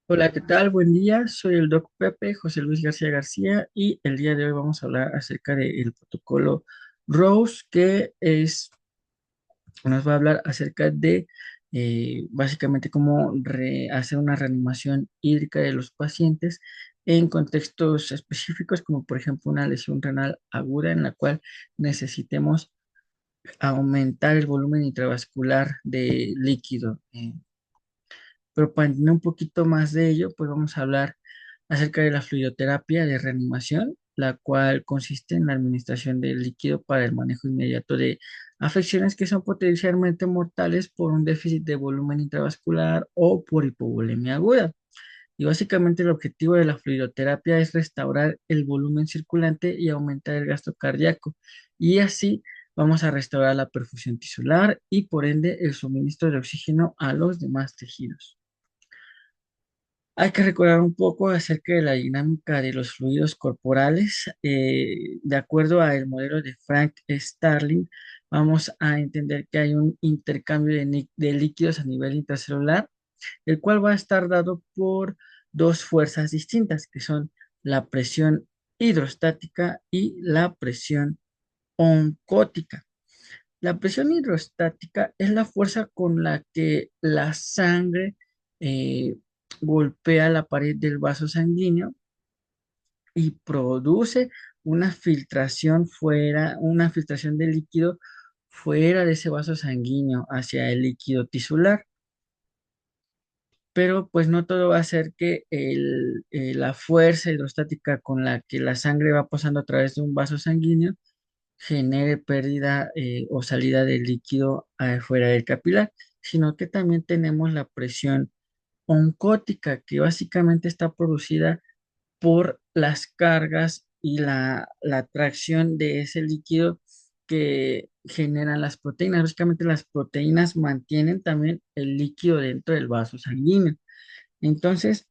Hola, ¿qué tal? Buen día. Soy el Doc Pepe, José Luis García García, y el día de hoy vamos a hablar acerca del protocolo ROSE, nos va a hablar acerca de básicamente cómo hacer una reanimación hídrica de los pacientes en contextos específicos, como por ejemplo una lesión renal aguda en la cual necesitemos aumentar el volumen intravascular de líquido. Pero para entender un poquito más de ello, pues vamos a hablar acerca de la fluidoterapia de reanimación, la cual consiste en la administración de líquido para el manejo inmediato de afecciones que son potencialmente mortales por un déficit de volumen intravascular o por hipovolemia aguda. Y básicamente el objetivo de la fluidoterapia es restaurar el volumen circulante y aumentar el gasto cardíaco. Y así vamos a restaurar la perfusión tisular y por ende el suministro de oxígeno a los demás tejidos. Hay que recordar un poco acerca de la dinámica de los fluidos corporales. De acuerdo al modelo de Frank Starling, vamos a entender que hay un intercambio de líquidos a nivel intracelular, el cual va a estar dado por dos fuerzas distintas, que son la presión hidrostática y la presión oncótica. La presión hidrostática es la fuerza con la que la sangre eh, golpea la pared del vaso sanguíneo y produce una filtración de líquido fuera de ese vaso sanguíneo hacia el líquido tisular. Pero pues no todo va a ser que la fuerza hidrostática con la que la sangre va pasando a través de un vaso sanguíneo genere pérdida o salida de líquido fuera del capilar, sino que también tenemos la presión oncótica, que básicamente está producida por las cargas y la atracción de ese líquido que generan las proteínas. Básicamente las proteínas mantienen también el líquido dentro del vaso sanguíneo. Entonces,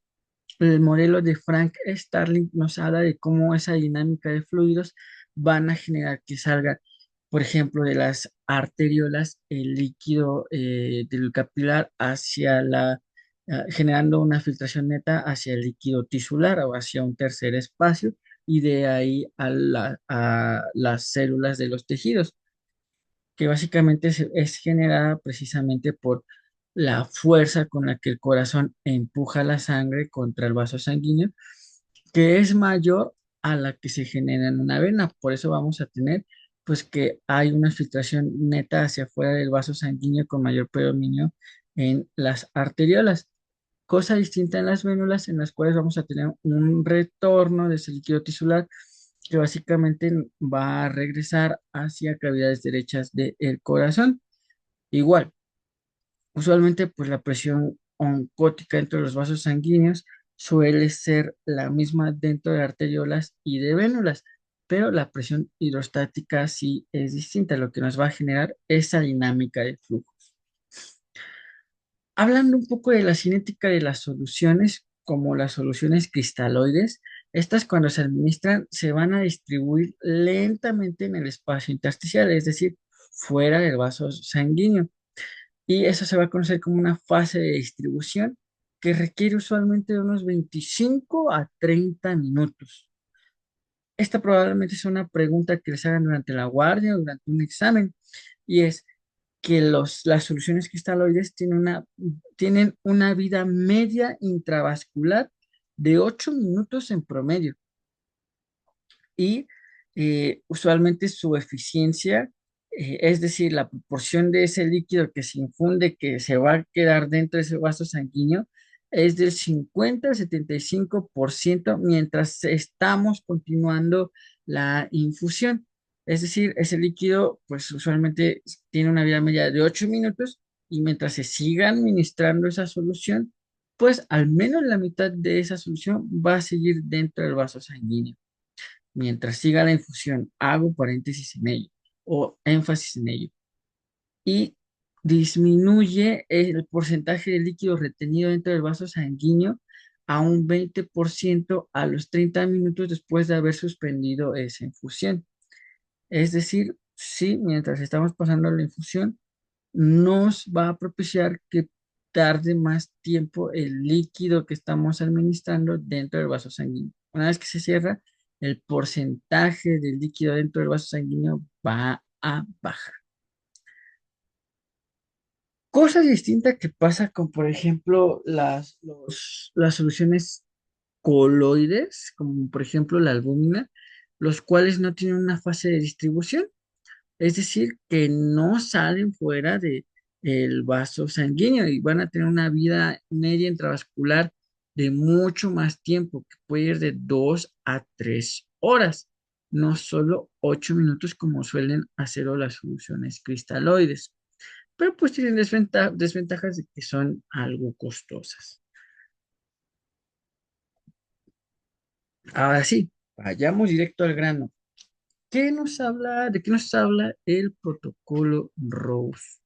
el modelo de Frank Starling nos habla de cómo esa dinámica de fluidos van a generar que salga, por ejemplo, de las arteriolas el líquido del capilar generando una filtración neta hacia el líquido tisular o hacia un tercer espacio y de ahí a las células de los tejidos, que básicamente es generada precisamente por la fuerza con la que el corazón empuja la sangre contra el vaso sanguíneo, que es mayor a la que se genera en una vena. Por eso vamos a tener, pues, que hay una filtración neta hacia afuera del vaso sanguíneo con mayor predominio en las arteriolas. Cosa distinta en las vénulas, en las cuales vamos a tener un retorno de ese líquido tisular que básicamente va a regresar hacia cavidades derechas del corazón. Igual, usualmente, pues la presión oncótica dentro de los vasos sanguíneos suele ser la misma dentro de arteriolas y de vénulas, pero la presión hidrostática sí es distinta, lo que nos va a generar esa dinámica de flujo. Hablando un poco de la cinética de las soluciones, como las soluciones cristaloides, estas cuando se administran se van a distribuir lentamente en el espacio intersticial, es decir, fuera del vaso sanguíneo. Y eso se va a conocer como una fase de distribución que requiere usualmente de unos 25 a 30 minutos. Esta probablemente es una pregunta que les hagan durante la guardia o durante un examen, y es que las soluciones cristaloides tienen una vida media intravascular de 8 minutos en promedio y usualmente su eficiencia, es decir, la proporción de ese líquido que se infunde, que se va a quedar dentro de ese vaso sanguíneo, es del 50 al 75% mientras estamos continuando la infusión. Es decir, ese líquido, pues usualmente tiene una vida media de 8 minutos y mientras se siga administrando esa solución, pues al menos la mitad de esa solución va a seguir dentro del vaso sanguíneo. Mientras siga la infusión, hago paréntesis en ello o énfasis en ello. Y disminuye el porcentaje de líquido retenido dentro del vaso sanguíneo a un 20% a los 30 minutos después de haber suspendido esa infusión. Es decir, si mientras estamos pasando la infusión, nos va a propiciar que tarde más tiempo el líquido que estamos administrando dentro del vaso sanguíneo. Una vez que se cierra, el porcentaje del líquido dentro del vaso sanguíneo va a bajar. Cosa distinta que pasa con, por ejemplo, las soluciones coloides, como por ejemplo la albúmina, los cuales no tienen una fase de distribución, es decir, que no salen fuera de el vaso sanguíneo y van a tener una vida media intravascular de mucho más tiempo, que puede ir de 2 a 3 horas, no solo 8 minutos como suelen hacerlo las soluciones cristaloides, pero pues tienen desventajas de que son algo costosas. Ahora sí, vayamos directo al grano. ¿De qué nos habla el protocolo Rose?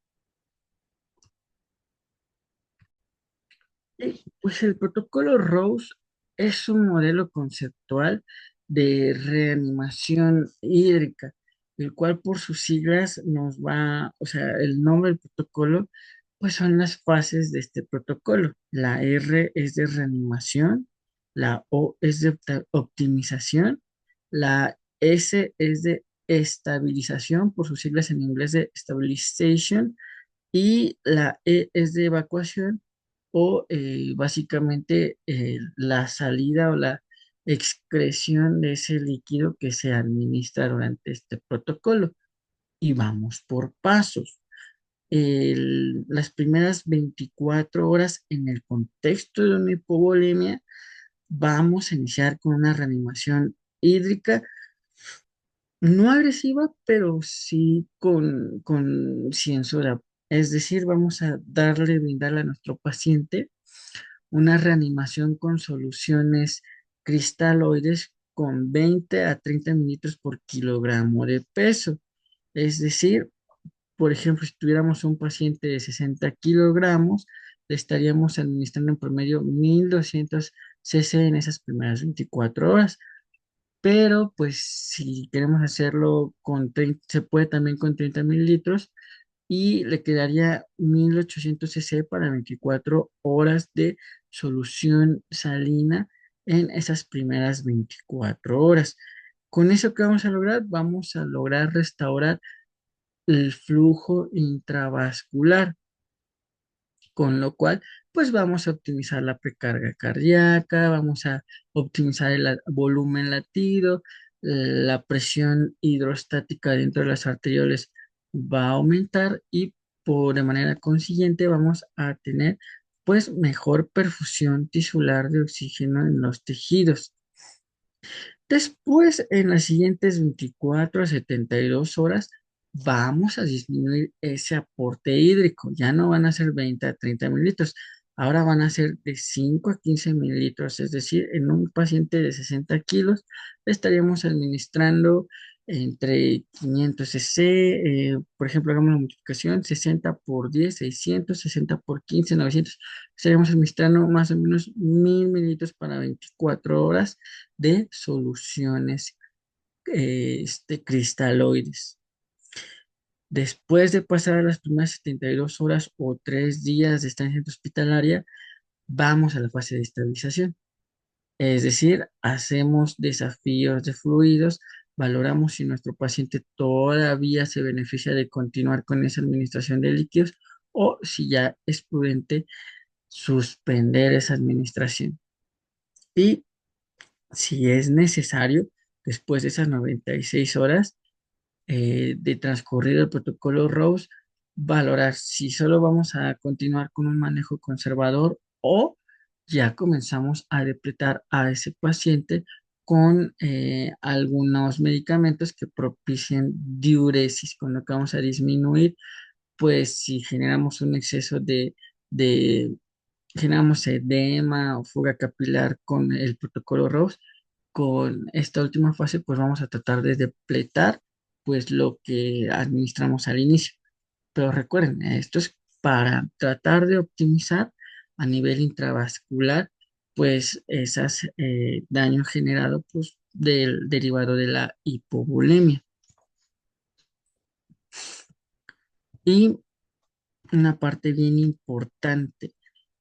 Pues el protocolo Rose es un modelo conceptual de reanimación hídrica, el cual por sus siglas o sea, el nombre del protocolo, pues son las fases de este protocolo. La R es de reanimación, la O es de optimización, la S es de estabilización, por sus siglas en inglés de stabilization, y la E es de evacuación o básicamente la salida o la excreción de ese líquido que se administra durante este protocolo. Y vamos por pasos. Las primeras 24 horas en el contexto de una hipovolemia, vamos a iniciar con una reanimación hídrica no agresiva, pero sí con censura. Es decir, vamos a brindarle a nuestro paciente una reanimación con soluciones cristaloides con 20 a 30 mililitros por kilogramo de peso. Es decir, por ejemplo, si tuviéramos un paciente de 60 kilogramos, le estaríamos administrando en promedio 1200 cc en esas primeras 24 horas. Pero pues si queremos hacerlo con 30, se puede también con 30 mililitros y le quedaría 1800 cc para 24 horas de solución salina en esas primeras 24 horas. Con eso, ¿qué vamos a lograr? Vamos a lograr restaurar el flujo intravascular, con lo cual, pues vamos a optimizar la precarga cardíaca, vamos a optimizar el volumen latido, la presión hidrostática dentro de las arterioles va a aumentar y de manera consiguiente vamos a tener pues mejor perfusión tisular de oxígeno en los tejidos. Después, en las siguientes 24 a 72 horas, vamos a disminuir ese aporte hídrico. Ya no van a ser 20 a 30 mililitros, ahora van a ser de 5 a 15 mililitros. Es decir, en un paciente de 60 kilos, le estaríamos administrando entre 500 cc, por ejemplo, hagamos la multiplicación, 60 por 10, 600, 60 por 15, 900. Estaríamos administrando más o menos 1000 mililitros para 24 horas de soluciones cristaloides. Después de pasar a las primeras 72 horas o 3 días de estancia hospitalaria, vamos a la fase de estabilización. Es decir, hacemos desafíos de fluidos, valoramos si nuestro paciente todavía se beneficia de continuar con esa administración de líquidos o si ya es prudente suspender esa administración. Y si es necesario, después de esas 96 horas de transcurrido el protocolo Rose, valorar si solo vamos a continuar con un manejo conservador o ya comenzamos a depletar a ese paciente con algunos medicamentos que propicien diuresis, con lo que vamos a disminuir, pues si generamos un exceso de generamos edema o fuga capilar con el protocolo Rose. Con esta última fase, pues vamos a tratar de depletar pues lo que administramos al inicio. Pero recuerden, esto es para tratar de optimizar a nivel intravascular, pues esas daños generados pues, del derivado de la hipovolemia. Y una parte bien importante.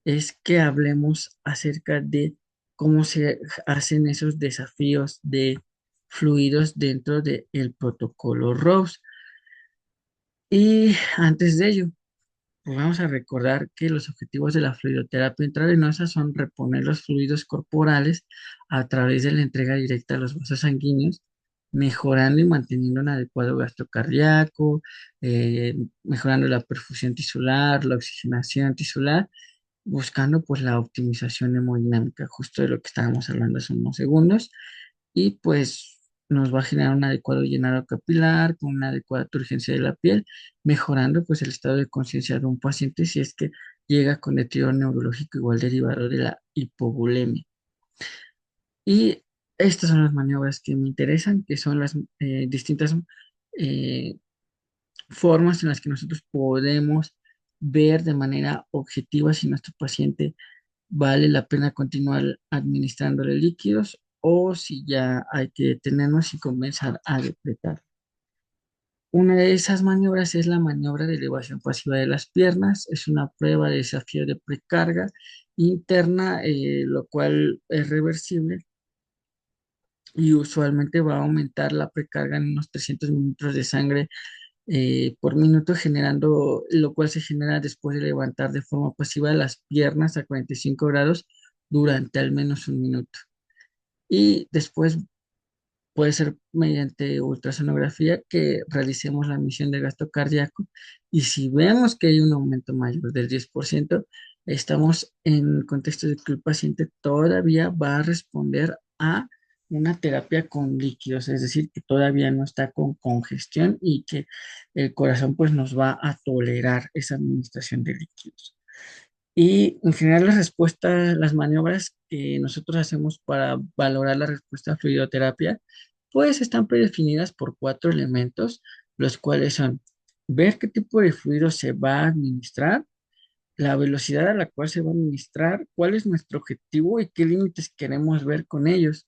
es que hablemos acerca de cómo se hacen esos desafíos de fluidos dentro del protocolo ROSE. Y antes de ello, pues vamos a recordar que los objetivos de la fluidoterapia intravenosa son reponer los fluidos corporales a través de la entrega directa a los vasos sanguíneos, mejorando y manteniendo un adecuado gasto cardíaco, mejorando la perfusión tisular, la oxigenación tisular, buscando pues la optimización hemodinámica, justo de lo que estábamos hablando hace unos segundos, y pues nos va a generar un adecuado llenado capilar con una adecuada turgencia de la piel, mejorando pues el estado de conciencia de un paciente si es que llega con deterioro neurológico igual derivado de la hipovolemia. Y estas son las maniobras que me interesan, que son las distintas eh, formas en las que nosotros podemos ver de manera objetiva si nuestro paciente vale la pena continuar administrándole líquidos o si ya hay que detenernos y comenzar a depletar. Una de esas maniobras es la maniobra de elevación pasiva de las piernas. Es una prueba de desafío de precarga interna, lo cual es reversible y usualmente va a aumentar la precarga en unos 300 mililitros de sangre por minuto, generando, lo cual se genera después de levantar de forma pasiva las piernas a 45 grados durante al menos un minuto. Y después puede ser mediante ultrasonografía que realicemos la medición de gasto cardíaco. Y si vemos que hay un aumento mayor del 10%, estamos en contexto de que el paciente todavía va a responder a una terapia con líquidos, es decir, que todavía no está con congestión y que el corazón pues nos va a tolerar esa administración de líquidos. Y en general las respuestas, las maniobras que nosotros hacemos para valorar la respuesta a fluidoterapia, pues están predefinidas por cuatro elementos, los cuales son ver qué tipo de fluido se va a administrar, la velocidad a la cual se va a administrar, cuál es nuestro objetivo y qué límites queremos ver con ellos.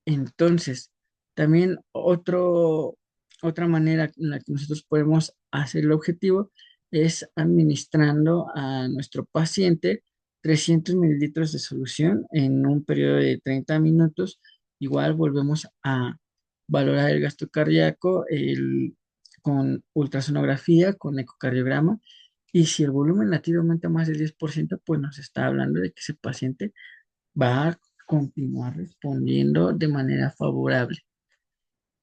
Entonces, también otra manera en la que nosotros podemos hacer el objetivo es administrando a nuestro paciente 300 mililitros de solución en un periodo de 30 minutos. Igual volvemos a valorar el gasto cardíaco con ultrasonografía, con ecocardiograma. Y si el volumen latido aumenta más del 10%, pues nos está hablando de que ese paciente va a continuar respondiendo de manera favorable.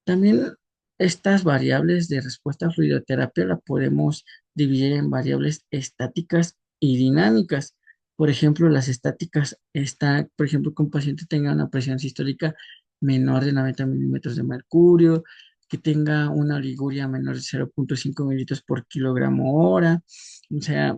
También estas variables de respuesta a fluidoterapia la podemos dividir en variables estáticas y dinámicas. Por ejemplo, las estáticas están, por ejemplo, que un paciente tenga una presión sistólica menor de 90 milímetros de mercurio, que tenga una oliguria menor de 0,5 mililitros por kilogramo hora, o sea,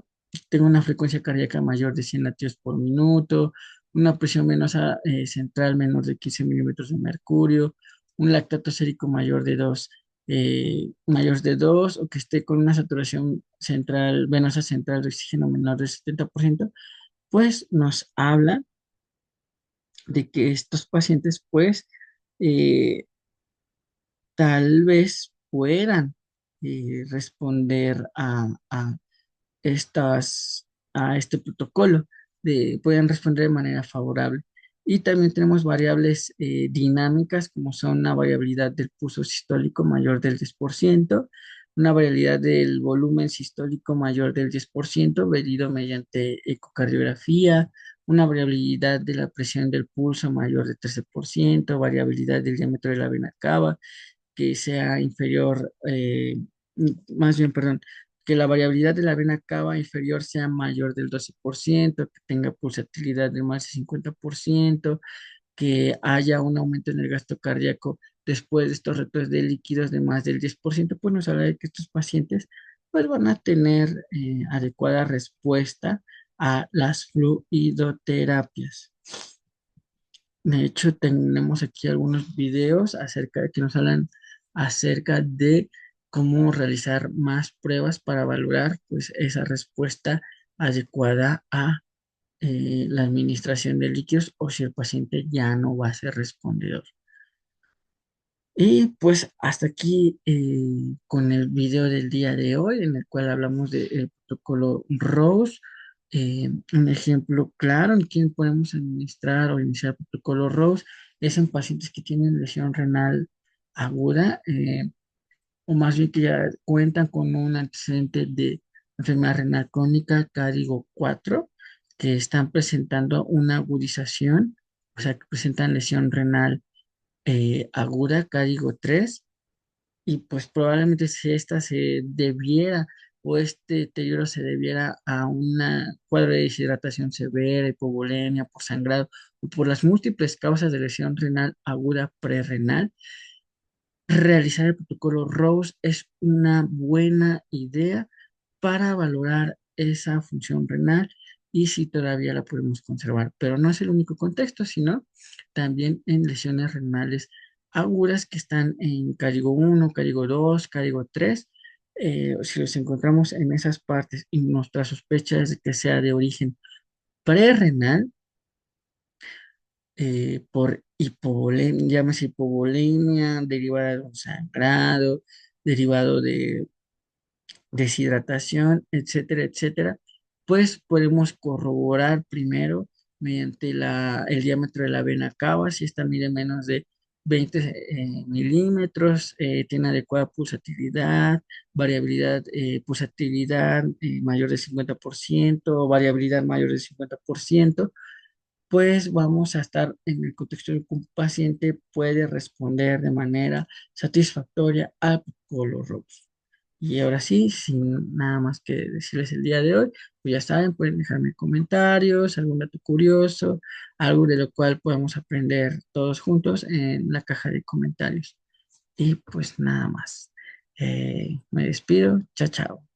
tenga una frecuencia cardíaca mayor de 100 latidos por minuto, una presión venosa central menor de 15 milímetros de mercurio, un lactato sérico mayor de 2 o que esté con una saturación central, venosa central de oxígeno menor del 70%, pues nos habla de que estos pacientes pues eh, tal vez puedan responder estas, a este protocolo, pueden responder de manera favorable. Y también tenemos variables dinámicas, como son una variabilidad del pulso sistólico mayor del 10%, una variabilidad del volumen sistólico mayor del 10%, medido mediante ecocardiografía, una variabilidad de la presión del pulso mayor del 13%, variabilidad del diámetro de la vena cava, que sea inferior, más bien, perdón, que la variabilidad de la vena cava inferior sea mayor del 12%, que tenga pulsatilidad de más del 50%, que haya un aumento en el gasto cardíaco después de estos retos de líquidos de más del 10%, pues nos habla de que estos pacientes pues van a tener adecuada respuesta a las fluidoterapias. De hecho, tenemos aquí algunos videos acerca de que nos hablan acerca de cómo realizar más pruebas para valorar pues esa respuesta adecuada a la administración de líquidos o si el paciente ya no va a ser respondedor. Y pues hasta aquí con el video del día de hoy, en el cual hablamos del protocolo ROSE. Un ejemplo claro en quien podemos administrar o iniciar el protocolo ROSE es en pacientes que tienen lesión renal aguda, o más bien que ya cuentan con un antecedente de enfermedad renal crónica código 4, que están presentando una agudización, o sea, que presentan lesión renal aguda, código 3, y pues probablemente si esta se debiera o este deterioro se debiera a una cuadro de deshidratación severa, hipovolemia, por sangrado o por las múltiples causas de lesión renal aguda prerrenal, realizar el protocolo ROSE es una buena idea para valorar esa función renal y si todavía la podemos conservar. Pero no es el único contexto, sino también en lesiones renales agudas que están en código 1, código 2, código 3. Si los encontramos en esas partes y nuestra sospecha es de que sea de origen prerrenal, por hipovolemia, llámese hipovolemia, derivada de un sangrado, derivado de deshidratación, etcétera, etcétera, pues podemos corroborar primero mediante el diámetro de la vena cava, si esta mide menos de 20 milímetros, tiene adecuada pulsatividad, variabilidad, pulsatividad mayor del 50%, variabilidad mayor del 50%, pues vamos a estar en el contexto de que un paciente puede responder de manera satisfactoria al protocolo ROSE. Y ahora sí, sin nada más que decirles el día de hoy, pues ya saben, pueden dejarme comentarios, algún dato curioso, algo de lo cual podamos aprender todos juntos en la caja de comentarios. Y pues nada más. Me despido. Chao, chao.